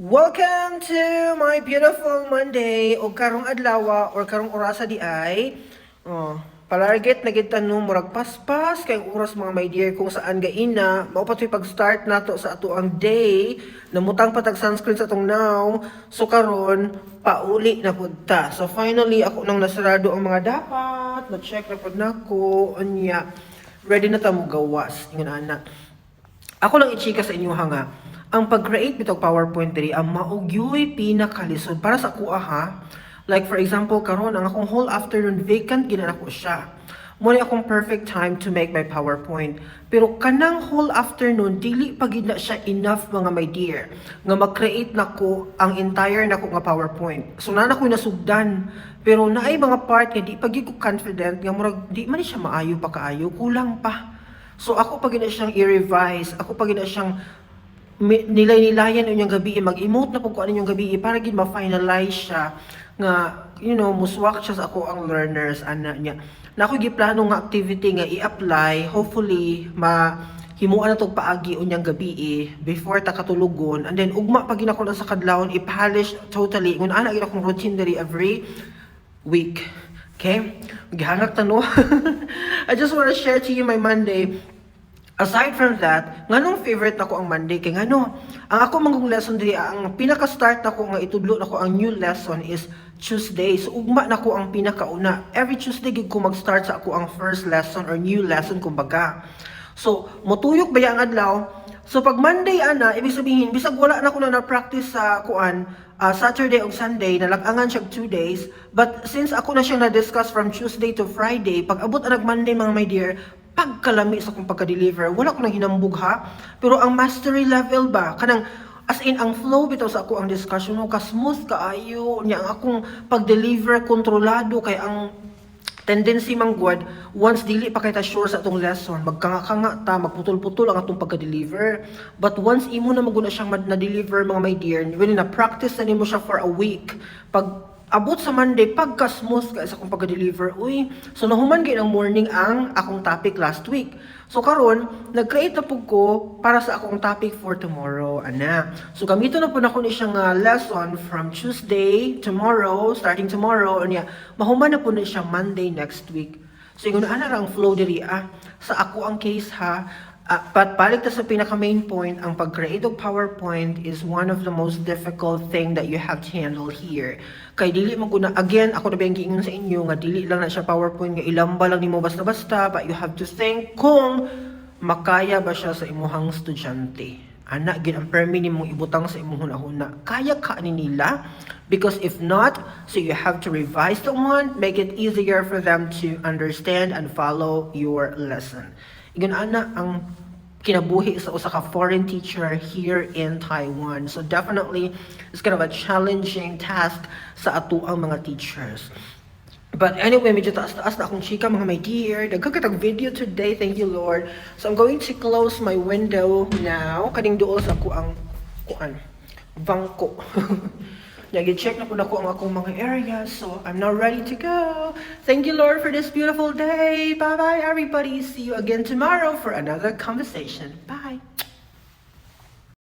Welcome to my beautiful Monday o karong adlaw or karong orasa di ay. Palarget na gid tanong murag paspas kay oras mga my dear kung saan gaina mao pa pag-start nato sa ato ang day. Namutang patag sunscreen sa atong now. So karon pauli na pud ta. So finally ako nang nasarado ang mga dapat, na-check na pud nako anya. Ready na ta mo gawas ingon ana. Ako lang i-chika sa inyo nga. Ang pag-create bitog PowerPoint diri ang maugyoy pinakalisod para sa kuha ha. Like for example karon ang akong whole afternoon vacant gina nako siya. Mo ni akong perfect time to make my PowerPoint. Pero kanang whole afternoon dili pa gid na siya enough mga my dear nga mag-create nako ang entire nako nga PowerPoint. So na ko nasugdan. Pero naay mga part nga di pa gid ko confident nga murag di man ni siya maayo pa kaayo, kulang pa. So ako pa gina siyang i-revise, ako pa gina siyang nilay-nilayan unyang gabi, mag-emote na po ko ano yung gabi para gid ma-finalize siya nga muswak siya sa ako ang learners ana niya. Na ako giplano nga activity nga i-apply, hopefully himuan na tog paagi unyang gabi before ta katulugon, and then ugma pag ginako na sa kadlawon i-polish totally ngun ana gid akong routine diri every week. Okay? Gihangak ta no. I just want to share to you my Monday. Aside from that, nganong favorite nako ang Monday kay ngano, ang ako mangong lesson diri ang pinaka-start nako nga itudlo nako ang new lesson is Tuesday. So ugma nako ang pinakauna. Every Tuesday gid ko mag-start sa ako ang first lesson or new lesson kumbaga. So motuyok ba ang adlaw? So pag Monday ana, ibig sabihin bisag wala na ko na practice sa Saturday o Sunday, nalagangan siya 2 days. But since ako na siyang na-discuss from Tuesday to Friday, pag abot anag Monday mga my dear, pagkalami sa kong pagka-deliver, wala ko nang hinambog ha. Pero ang mastery level ba, kanang as in ang flow bitaw sa ako ang discussion mo, ka-smooth kaayo, niya ang akong pag-deliver, kontrolado, kay ang tendency manggwad, once dili pa kay ta sure sa atong lesson, magkanga-kanga ta, magputol-putol ang atong pagka-deliver. But once imo na maguna siyang na-deliver mga my dear, when na-practice na nimo siya for a week, pag abot sa Monday, pagka-smooth ka sa akong pag-deliver, so nahuman gid ang morning ang akong topic last week. So karon, nag-create na pug ko para sa akong topic for tomorrow, ana. So gamito na po nako ni siyang lesson from Tuesday, tomorrow, starting tomorrow, anya, mahuman na po ni siyang Monday next week. So yung ana ang flow diri sa ako ang case ha. But balik ta sa pinaka main point, ang pag-create of PowerPoint is one of the most difficult thing that you have to handle here. Kay dili mo guna, again, ako na ba yung giingon sa inyo, nga dili lang na siya PowerPoint, nga ilamba lang nimo basta-basta, but you have to think kung makaya ba siya sa imuhang estudyante. Ana, gid ang permi nimong ibutang sa imong hunahuna. Kaya ka ni nila? Because if not, so you have to revise the one, make it easier for them to understand and follow your lesson. Igan ana ang kinabuhi sa usa ka foreign teacher here in Taiwan. So definitely, it's kind of a challenging task sa ato ang mga teachers. But anyway, medyo taas-taas na akong chika mga my dear. Nagkakatag video today, thank you Lord. So I'm going to close my window now. Kaning duol sa kuang bangko. Nag-check na po na ko ang akong mga areas. So, I'm now ready to go. Thank you, Lord, for this beautiful day. Bye-bye, everybody. See you again tomorrow for another conversation. Bye.